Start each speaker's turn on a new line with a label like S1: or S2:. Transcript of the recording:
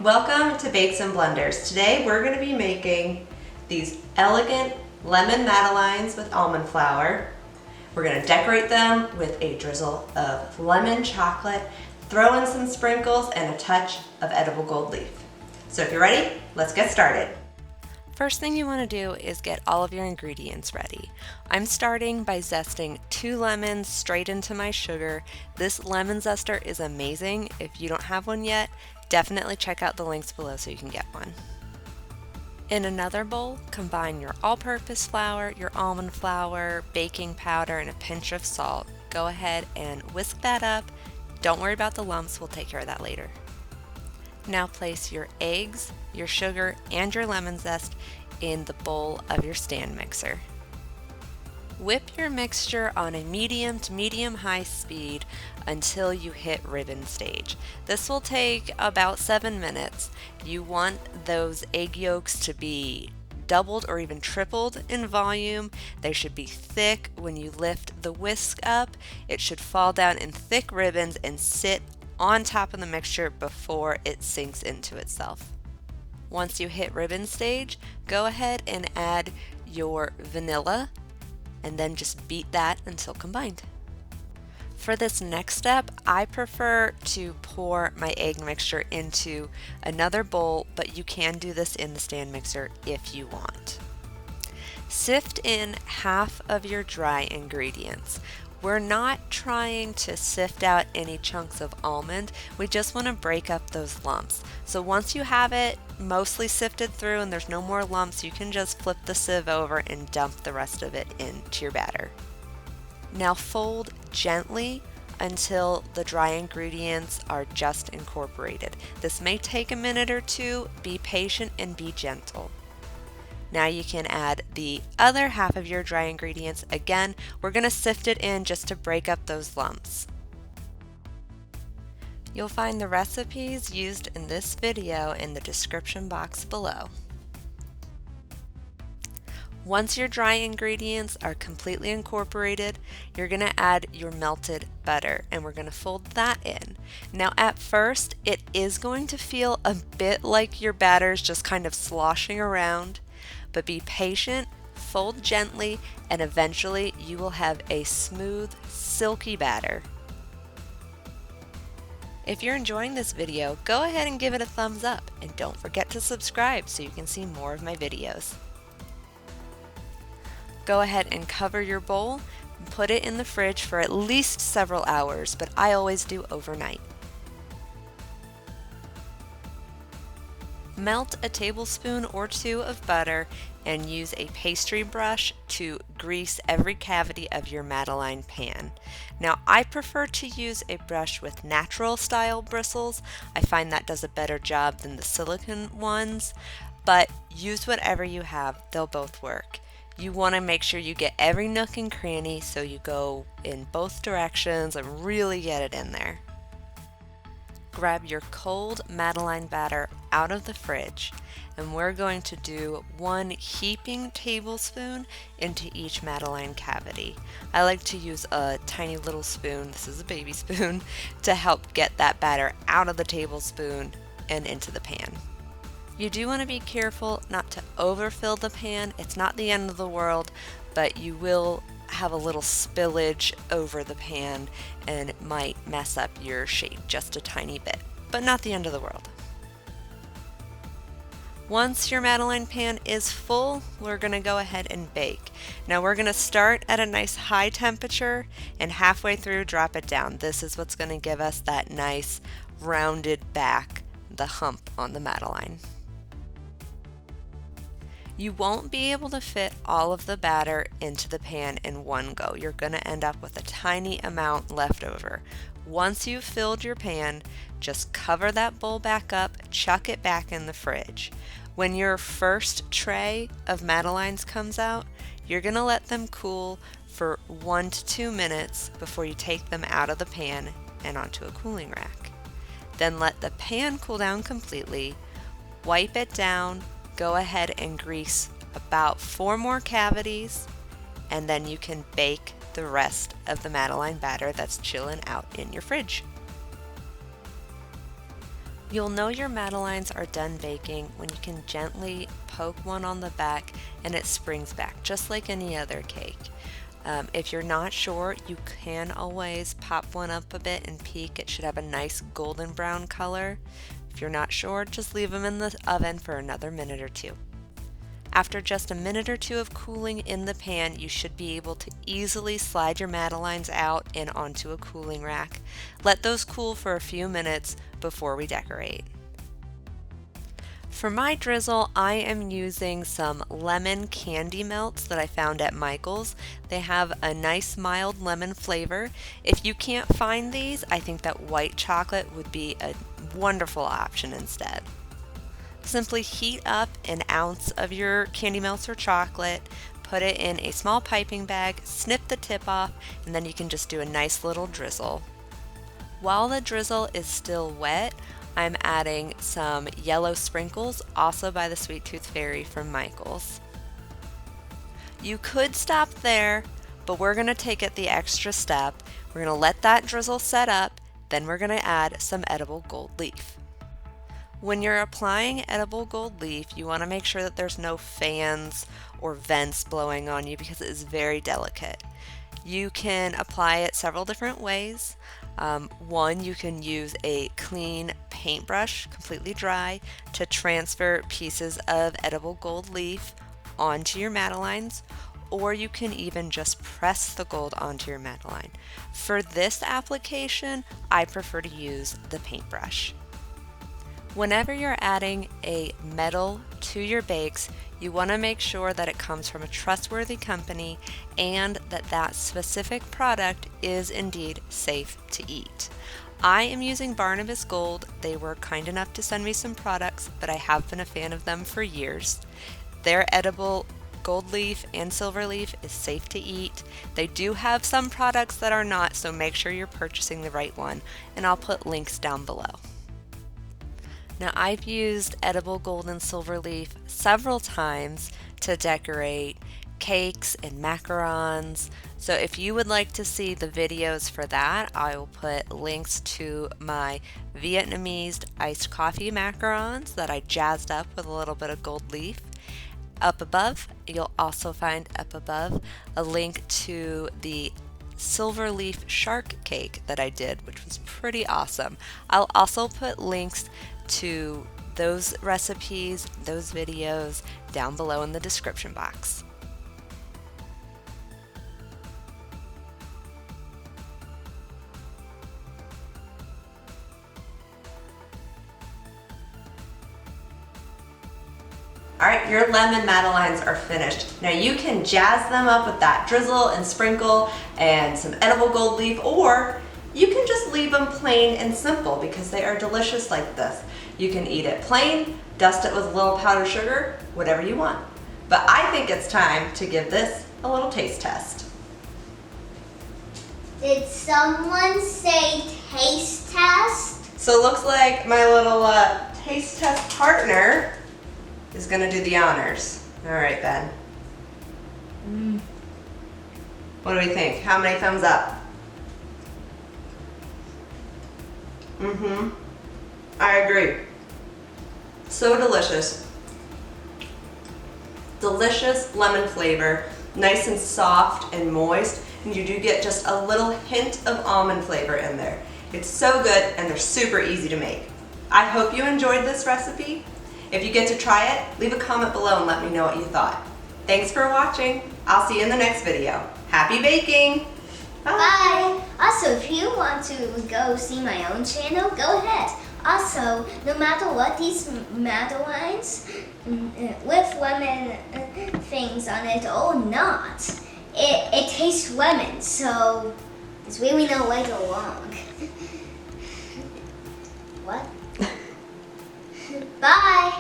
S1: Welcome to Bakes and Blenders. Today we're going to be making these elegant lemon madeleines with almond flour. We're going to decorate them with a drizzle of lemon chocolate, throw in some sprinkles and a touch of edible gold leaf. So if you're ready, let's get started.
S2: First thing you want to do is get all of your ingredients ready. I'm starting by zesting 2 lemons straight into my sugar. This lemon zester is amazing. If you don't have one yet, definitely check out the links below so you can get one. In another bowl, combine your all-purpose flour, your almond flour, baking powder, and a pinch of salt. Go ahead and whisk that up. Don't worry about the lumps, we'll take care of that later. Now place your eggs, your sugar, and your lemon zest in the bowl of your stand mixer. Whip your mixture on a medium to medium-high speed until you hit ribbon stage. This will take about 7 minutes. You want those egg yolks to be doubled or even tripled in volume. They should be thick. When you lift the whisk up, it should fall down in thick ribbons and sit on top of the mixture before it sinks into itself. Once you hit ribbon stage, go ahead and add your vanilla and then just beat that until combined. For this next step, I prefer to pour my egg mixture into another bowl, but you can do this in the stand mixer if you want. Sift in half of your dry ingredients. We're not trying to sift out any chunks of almond, we just want to break up those lumps. So once you have it mostly sifted through and there's no more lumps, you can just flip the sieve over and dump the rest of it into your batter. Now fold gently until the dry ingredients are just incorporated. This may take a minute or two, be patient and be gentle. Now you can add the other half of your dry ingredients. Again, we're going to sift it in just to break up those lumps. You'll find the recipes used in this video in the description box below. Once your dry ingredients are completely incorporated, you're going to add your melted butter and we're going to fold that in. Now at first, it is going to feel a bit like your batter's just kind of sloshing around. But be patient, fold gently, and eventually you will have a smooth, silky batter. If you're enjoying this video, go ahead and give it a thumbs up, and don't forget to subscribe so you can see more of my videos. Go ahead and cover your bowl and put it in the fridge for at least several hours, but I always do overnight. Melt a tablespoon or 2 of butter and use a pastry brush to grease every cavity of your Madeleine pan. Now I prefer to use a brush with natural style bristles. I find that does a better job than the silicone ones, but use whatever you have, they'll both work. You want to make sure you get every nook and cranny so you go in both directions and really get it in there. Grab your cold Madeleine batter out of the fridge and we're going to do 1 heaping tablespoon into each Madeleine cavity. I like to use a tiny little spoon, this is a baby spoon, to help get that batter out of the tablespoon and into the pan. You do want to be careful not to overfill the pan. It's not the end of the world, but you will have a little spillage over the pan and it might mess up your shape just a tiny bit, but not the end of the world. Once your Madeleine pan is full, we're going to go ahead and bake. Now we're going to start at a nice high temperature and halfway through drop it down. This is what's going to give us that nice rounded back, the hump on the Madeleine. You won't be able to fit all of the batter into the pan in one go. You're going to end up with a tiny amount left over. Once you've filled your pan, just cover that bowl back up, chuck it back in the fridge. When your first tray of Madeleines comes out, you're going to let them cool for 1 to 2 minutes before you take them out of the pan and onto a cooling rack. Then let the pan cool down completely, wipe it down, go ahead and grease about 4 more cavities, and then you can bake the rest of the Madeleine batter that's chilling out in your fridge. You'll know your Madeleines are done baking when you can gently poke one on the back and it springs back, just like any other cake. If you're not sure, you can always pop one up a bit and peek. It should have a nice golden brown color. If you're not sure, just leave them in the oven for another minute or two. After just a minute or two of cooling in the pan, you should be able to easily slide your Madeleines out and onto a cooling rack. Let those cool for a few minutes before we decorate. For my drizzle, I am using some lemon candy melts that I found at Michael's. They have a nice mild lemon flavor. If you can't find these, I think that white chocolate would be a wonderful option instead. Simply heat up an ounce of your candy melts or chocolate, put it in a small piping bag, snip the tip off, and then you can just do a nice little drizzle. While the drizzle is still wet, I'm adding some yellow sprinkles, also by the Sweet Tooth Fairy from Michael's. You could stop there, but we're going to take it the extra step. We're going to let that drizzle set up, then we're going to add some edible gold leaf. When you're applying edible gold leaf, you want to make sure that there's no fans or vents blowing on you because it is very delicate. You can apply it several different ways. One, you can use a clean paintbrush, completely dry, to transfer pieces of edible gold leaf onto your Madeleines, or you can even just press the gold onto your Madeleine. For this application, I prefer to use the paintbrush. Whenever you're adding a metal to your bakes, you want to make sure that it comes from a trustworthy company and that that specific product is indeed safe to eat. I am using Barnabas Gold. They were kind enough to send me some products, but I have been a fan of them for years. Their edible gold leaf and silver leaf is safe to eat. They do have some products that are not, so make sure you're purchasing the right one, and I'll put links down below. Now, I've used edible gold and silver leaf several times to decorate cakes and macarons. So if you would like to see the videos for that, I will put links to my Vietnamese iced coffee macarons that I jazzed up with a little bit of gold leaf. Up above, you'll also find up above a link to the silver leaf shark cake that I did, which was pretty awesome. I'll also put links to those recipes, those videos down below in the description box.
S1: Alright, your lemon Madeleines are finished. Now you can jazz them up with that drizzle and sprinkle and some edible gold leaf, or you can just leave them plain and simple because they are delicious like this. You can eat it plain, dust it with a little powdered sugar, whatever you want. But I think it's time to give this a little taste test.
S3: Did someone say taste test?
S1: So it looks like my little taste test partner is gonna do the honors. All right, Ben. What do we think? How many thumbs up? I agree. So delicious. Delicious lemon flavor, nice and soft and moist, and you do get just a little hint of almond flavor in there. It's so good and they're super easy to make. I hope you enjoyed this recipe. If you get to try it, leave a comment below and let me know what you thought. Thanks for watching. I'll see you in the next video. Happy baking!
S3: Bye! Also, if you want to go see my own channel, go ahead. Also, no matter what, these Madeleines with lemon things on it or not, it tastes lemon, so there's really no way to go wrong. What? Bye!